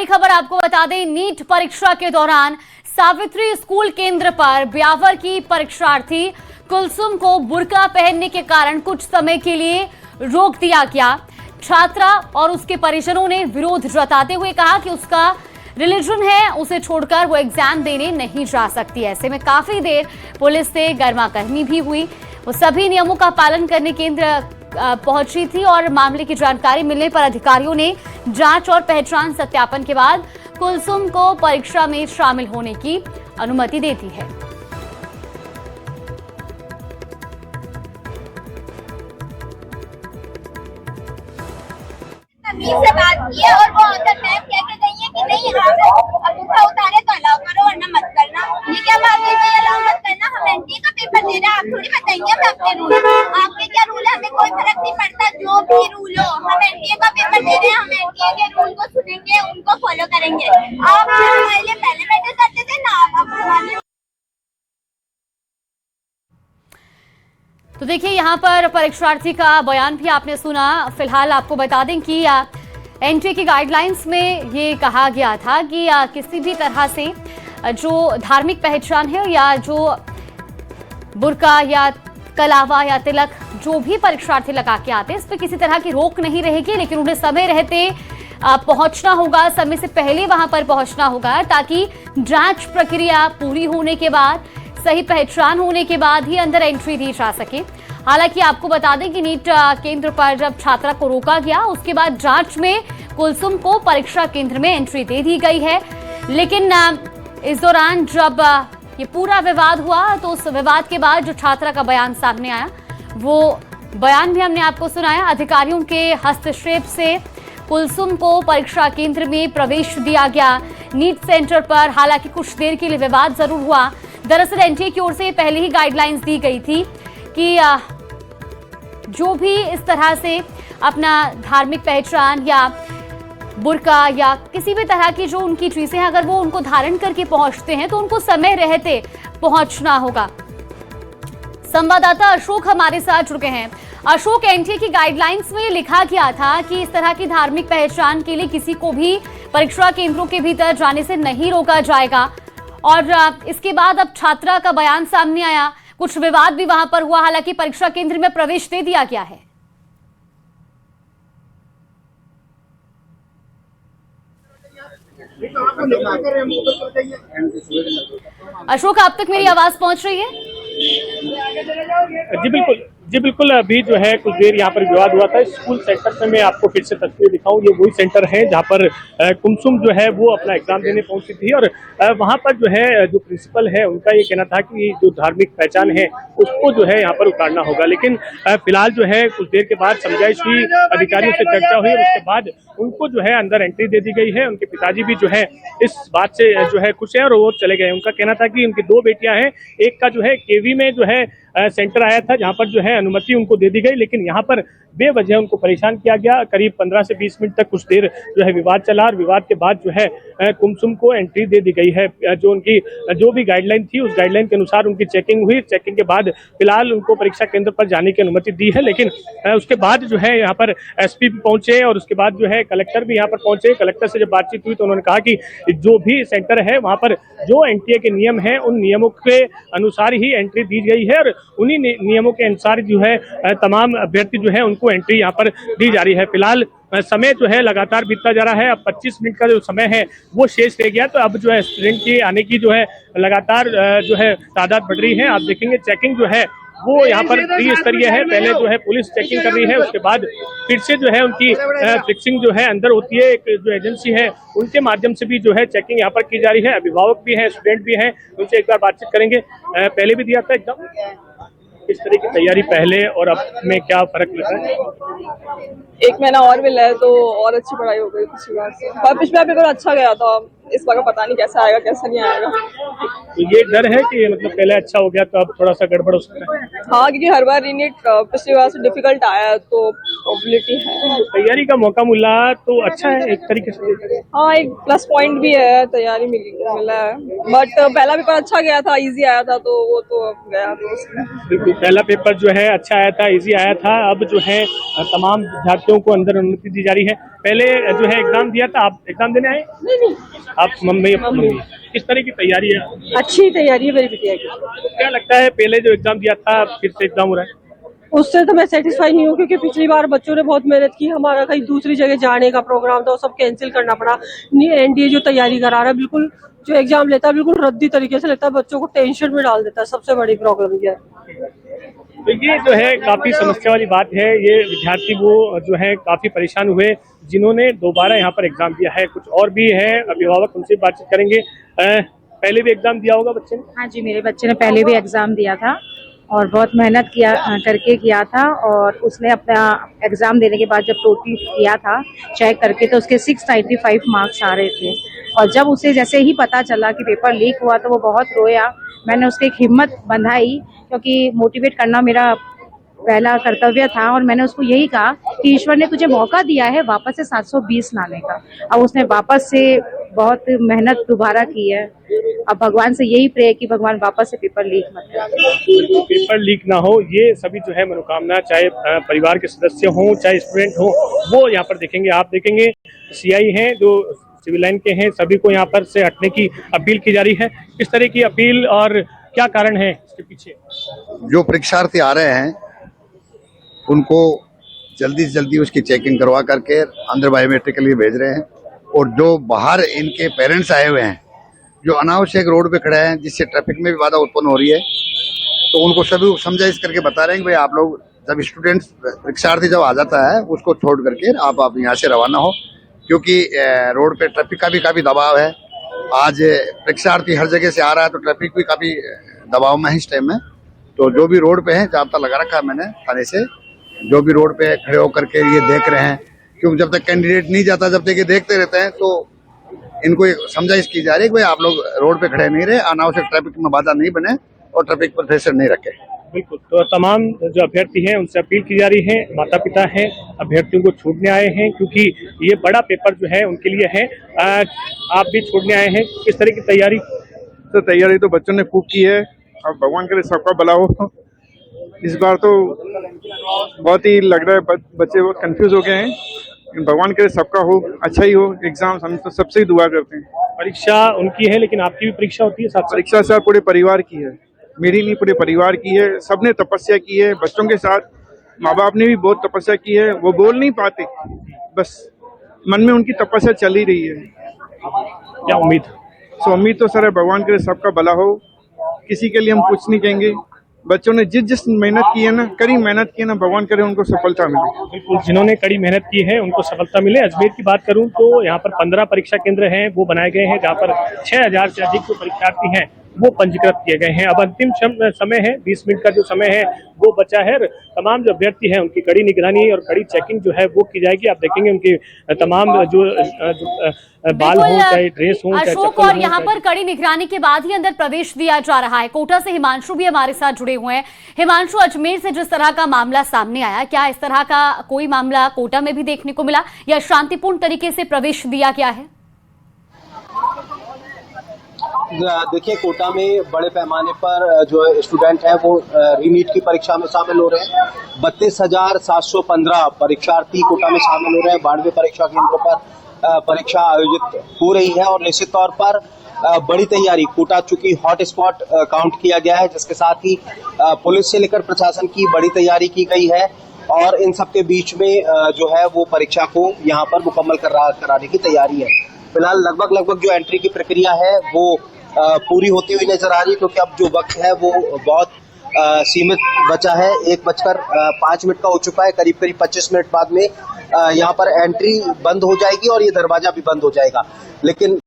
बड़ी खबर आपको बता दें, नीट परीक्षा के दौरान सावित्री स्कूल केंद्र पर ब्यावर की परीक्षार्थी कुलसुम को बुर्का पहनने के कारण कुछ समय के लिए रोक दिया गया। छात्रा और उसके परिजनों ने विरोध जताते हुए कहा कि उसका रिलीजन है, उसे छोड़कर वो एग्जाम देने नहीं जा सकती। ऐसे में काफी देर पुलिस से गर्मागर्मी भी हुई। वो सभी नियमों का पालन करने केंद्र पहुंची थी और मामले की जानकारी मिलने पर अधिकारियों ने जांच और पहचान सत्यापन के बाद कुलसुम को परीक्षा में शामिल होने की अनुमति दे दी है। से बात की है और वो अगर मैम कह के गई है कि नहीं अंगूठा उतारे तो अलाउ करो वरना मत करना। ये क्या बात है कि अलाउ मत करना? हम एनटीए का पेपर दे रहे हैं, आप थोड़ी बताएंगे हमें अपने रूल। आपके क्या रूल है? हमें कोई फर्क नहीं पड़ता, जो भी रूल हो। हम एनटीए का पेपर दे रहे हैं, हम एनटीए के रूल को सुनेंगे, उनको फॉलो करेंगे। आप हमारे लिए पहले मैटर करते थे ना, आप हमारे। तो देखिए, यहाँ पर परीक्षार्थी का बयान भी आपने सुना। फिलहाल आपको बता दें कि एनटीए की गाइडलाइंस में ये कहा गया था कि किसी भी तरह से जो धार्मिक पहचान है या जो बुर्का या कलावा या तिलक जो भी परीक्षार्थी लगा के आते हैं, इस पर किसी तरह की रोक नहीं रहेगी, लेकिन उन्हें समय रहते पहुंचना होगा, समय से पहले वहां पर पहुंचना होगा, ताकि जांच प्रक्रिया पूरी होने के बाद, सही पहचान होने के बाद ही अंदर एंट्री दी जा सके। हालांकि आपको बता दें कि नीट केंद्र पर जब छात्रा को रोका गया, उसके बाद जांच में कुलसुम को परीक्षा केंद्र में एंट्री दे दी गई है। लेकिन इस दौरान जब ये पूरा विवाद हुआ, तो उस विवाद के बाद जो छात्रा का बयान सामने आया, वो बयान भी हमने आपको सुनाया। अधिकारियों के हस्तक्षेप से कुलसुम को परीक्षा केंद्र में प्रवेश दिया गया नीट सेंटर पर। हालांकि कुछ देर के लिए विवाद जरूर हुआ। दरअसल एनटीए की ओर से पहले ही गाइडलाइंस दी गई थी कि जो भी इस तरह से अपना धार्मिक पहचान या बुर्का या किसी भी तरह की जो उनकी चीजें हैं, अगर वो उनको धारण करके पहुंचते हैं तो उनको समय रहते पहुंचना होगा। संवाददाता अशोक हमारे साथ जुड़ गए हैं। अशोक, एनटीए की गाइडलाइंस में लिखा गया था कि इस तरह की धार्मिक पहचान के लिए किसी को भी परीक्षा केंद्रों के भीतर जाने से नहीं रोका जाएगा, और इसके बाद अब छात्रा का बयान सामने आया, कुछ विवाद भी वहां पर हुआ। हालांकि परीक्षा केंद्र में प्रवेश दे दिया गया है। अशोक, आप तक मेरी आवाज पहुंच रही है? जी बिल्कुल। अभी जो है कुछ देर यहाँ पर विवाद हुआ था स्कूल सेंटर से। मैं आपको फिर से तस्वीर दिखाऊं, ये वही सेंटर है जहाँ पर कुलसुम जो है वो अपना एग्जाम देने पहुंची थी, और वहाँ पर जो है जो प्रिंसिपल है उनका ये कहना था कि जो धार्मिक पहचान है उसको जो है यहाँ पर उतारना होगा। लेकिन फिलहाल जो है कुछ देर के बाद समझाइश हुई, अधिकारियों से चर्चा हुई और उसके बाद उनको जो है अंदर एंट्री दे दी गई है। उनके पिताजी भी जो है इस बात से जो है खुश है और वो चले गए। उनका कहना था कि उनकी 2 बेटियां हैं, एक का जो है केवी में जो है सेंटर आया था जहां पर जो है अनुमति उनको दे दी गई, लेकिन यहां पर बेवजह उनको परेशान किया गया। करीब 15 से 20 मिनट तक कुछ देर जो है विवाद चला, और विवाद के बाद जो है कुलसुम को एंट्री दे दी गई है। जो उनकी जो भी गाइडलाइन थी उस गाइडलाइन के अनुसार उनकी चेकिंग हुई। चेकिंग के बाद फिलहाल उनको परीक्षा केंद्र पर जाने की अनुमति दी है, लेकिन उसके बाद जो है यहाँ पर एसपी भी पहुंचे और उसके बाद जो है कलेक्टर भी यहाँ पर पहुंचे। कलेक्टर से जब बातचीत हुई तो उन्होंने कहा कि जो भी सेंटर है वहाँ पर जो एनटीए के नियम है उन नियमों के अनुसार ही एंट्री दी गई है, और उन्हीं नियमों के अनुसार जो है तमाम अभ्यर्थी जो है उनको एंट्री यहाँ पर दी जा रही है। फिलहाल समय जो है लगातार बीतता जा रहा है। अब 25 मिनट का जो समय है वो शेष रह गया, तो अब जो है स्टूडेंट के आने की जो है लगातार जो है तादाद बढ़ रही है। आप देखेंगे चेकिंग जो है वो यहाँ पर त्रिस्तरीय है। पहले जो है पुलिस चेकिंग कर रही है, उसके बाद फिर से जो है उनकी फिक्सिंग जो है अंदर होती है। एक जो एजेंसी है उनके माध्यम से भी जो है चेकिंग यहाँ पर की जा रही है। अभिभावक भी हैं, स्टूडेंट भी हैं, उनसे एक बार बातचीत करेंगे। पहले भी दिया था एग्जाम, इस तरह की तैयारी पहले और अब में क्या फर्क लग रहा है? 1 महीना और मिला है तो और अच्छी पढ़ाई हो गई पिछली बार से। पर पिछला पेपर अच्छा गया था, इस बार का पता नहीं कैसा आएगा कैसा नहीं आएगा। तो ये डर है कि मतलब पहले अच्छा हो गया तो अब थोड़ा सा गड़बड़ हो सकता है? हाँ, क्योंकि हर बार रीनीट पिछली बार से डिफिकल्ट आया है तो प्रोबेबिलिटी है। तो तैयारी का मौका मिला तो अच्छा है एक तरीके से। हाँ, एक प्लस पॉइंट भी है, तैयारी मिला है। बट पहला पेपर अच्छा गया था, इजी आया था, तो वो तो गया तो उसमें। बिल्कुल। पहला पेपर जो है अच्छा आया था, इजी आया था। अब जो है तमाम विद्यार्थियों को अंदर अनुमति दी जा रही है। पहले जो है एग्जाम दिया था, आप एग्जाम देने आए? नहीं, आप मम्मी किस तरह की तैयारी है? अच्छी तैयारी है मेरी बिटिया की। तो क्या लगता है पहले जो एग्जाम दिया था फिर से एग्जाम हो रहा है? उससे तो मैं सेटिस्फाई नहीं हूँ, क्योंकि पिछली बार बच्चों ने बहुत मेहनत की, हमारा कहीं दूसरी जगह जाने का प्रोग्राम था वो सब कैंसिल करना पड़ा। एनडीए जो तैयारी करा रहा है, बिल्कुल जो एग्जाम लेता है बिल्कुल रद्दी तरीके से लेता है, बच्चों को टेंशन में डाल देता है। सबसे बड़ी प्रॉब्लम ये है। तो ये जो है काफी समस्या वाली बात है। ये विद्यार्थी वो जो है काफी परेशान हुए जिन्होंने दोबारा यहाँ पर एग्जाम दिया है। कुछ और भी है अभिभावक, उनसे बातचीत करेंगे। पहले भी एग्जाम दिया होगा बच्चे ने? हाँ जी, मेरे बच्चे ने पहले भी एग्जाम दिया था और बहुत मेहनत करके किया था। और उसने अपना एग्जाम देने के बाद जब टोटल किया था चेक करके, तो उसके 695 मार्क्स आ रहे थे। और जब उसे जैसे ही पता चला कि पेपर लीक हुआ तो वो बहुत रोया। मैंने उसकी एक हिम्मत बंधाई, क्योंकि मोटिवेट करना मेरा पहला कर्तव्य था। और मैंने उसको यही कहा कि ईश्वर ने तुझे मौका दिया है वापस से 720 लाने का। अब उसने वापस से बहुत मेहनत दोबारा की है। अब भगवान से यही प्रे कि भगवान वापस से पेपर लीक मत करे। पेपर लीक ना हो, ये सभी जो है मनोकामना, चाहे परिवार के सदस्य हों चाहे स्टूडेंट हों, वो यहाँ पर देखेंगे। आप देखेंगे सीआई हैं जो सिविल लाइन के हैं, सभी को यहाँ पर से हटने की अपील की जा रही है। किस तरह की अपील और क्या कारण है इसके पीछे? जो परीक्षार्थी आ रहे हैं उनको जल्दी से जल्दी उसकी चेकिंग करवा करके अंदर बायोमेट्रिक के लिए भेज रहे हैं। और जो बाहर इनके पेरेंट्स आए हुए हैं, जो अनावश्यक रोड पे खड़े हैं, जिससे ट्रैफिक में भी बाधा उत्पन्न हो रही है, तो उनको सभी समझाइश करके बता रहे हैं कि भाई आप लोग जब स्टूडेंट्स परीक्षार्थी जब आ जाता है उसको छोड़ करके आप यहाँ से रवाना हो, क्योंकि रोड पे ट्रैफिक का भी काफ़ी दबाव है। आज परीक्षार्थी हर जगह से आ रहा है तो ट्रैफिक भी काफ़ी दबाव में है इस टाइम में। तो जो भी रोड पे है, जाब्ता लगा रखा है मैंने थाने से, जो भी रोड पे खड़े होकर के ये देख रहे हैं, क्योंकि जब तक कैंडिडेट नहीं जाता जब तक ये देखते रहते हैं, तो इनको समझाइश की जा रही है कि भाई आप लोग रोड पे खड़े नहीं रहे, अनावश्यक ट्रैफिक में बाधा नहीं बने और ट्रैफिक पर प्रेशर नहीं रखे। बिल्कुल। तो तमाम जो अभ्यर्थी हैं उनसे अपील की जा रही है। माता पिता हैं, अभ्यर्थियों को छोड़ने आए हैं, क्योंकि ये बड़ा पेपर जो है उनके लिए है। आप भी छोड़ने आए हैं, किस तरह की तैयारी? तो तैयारी तो बच्चों ने खूब की है और भगवान करे सबका भला हो। इस बार तो बहुत ही लग रहा है बच्चे बहुत कंफ्यूज हो गए हैं। भगवान करे सबका हो, अच्छा ही हो एग्जाम। हम तो सबसे ही दुआ करते हैं। परीक्षा उनकी है लेकिन आपकी भी परीक्षा होती है साथ? परीक्षा सर पूरे परिवार की है, मेरी नहीं पूरे परिवार की है। सबने तपस्या की है बच्चों के साथ, माँ बाप ने भी बहुत तपस्या की है। वो बोल नहीं पाते, बस मन में उनकी तपस्या चल ही रही है। क्या उम्मीद? सो उम्मीद तो सर है भगवान करे सबका भला हो। किसी के लिए हम कुछ नहीं कहेंगे। बच्चों ने जिस मेहनत की है ना, कड़ी मेहनत की है ना, भगवान करे उनको सफलता मिले। बिल्कुल, जिन्होंने कड़ी मेहनत की है उनको सफलता मिले। अजमेर की बात करूं तो यहाँ पर 15 परीक्षा केंद्र हैं, वो बनाए गए हैं, जहाँ पर 6000 से अधिक जो परीक्षार्थी हैं वो पंजीकृत किए गए हैं। अब अंतिम समय है, 20 मिनट का जो समय है वो बचा है। तमाम जो अभ्यर्थी हैं उनकी कड़ी निगरानी और कड़ी चेकिंग जो है वो की जाएगी। आप देखेंगे उनके तमाम जो बाल हो, चाहे ड्रेस हो, चाहे अशोक, और यहाँ पर कड़ी निगरानी के बाद ही अंदर प्रवेश दिया जा रहा है। कोटा से हिमांशु भी हमारे साथ जुड़े हुए हैं। हिमांशु, अजमेर से जिस तरह का मामला सामने आया, क्या इस तरह का कोई मामला कोटा में भी देखने को मिला या शांतिपूर्ण तरीके से प्रवेश दिया गया है? देखिए, कोटा में बड़े पैमाने पर जो स्टूडेंट हैं वो रीनीट की परीक्षा में शामिल हो रहे हैं। 32,715 परीक्षार्थी कोटा में शामिल हो रहे हैं। 92 परीक्षा केंद्रों पर परीक्षा आयोजित हो रही है और निश्चित तौर पर बड़ी तैयारी, कोटा चूंकि हॉट स्पॉट काउंट किया गया है, जिसके साथ ही पुलिस से लेकर प्रशासन की बड़ी तैयारी की गई है। और इन सबके बीच में जो है वो परीक्षा को यहाँ पर मुकम्मल कराने की तैयारी है। फिलहाल लगभग जो एंट्री की प्रक्रिया है वो पूरी होती हुई नजर आ रही है, क्योंकि अब जो वक्त है वो बहुत सीमित बचा है। 1:05 का हो चुका है। करीब 25 मिनट बाद में यहाँ पर एंट्री बंद हो जाएगी और ये दरवाजा भी बंद हो जाएगा। लेकिन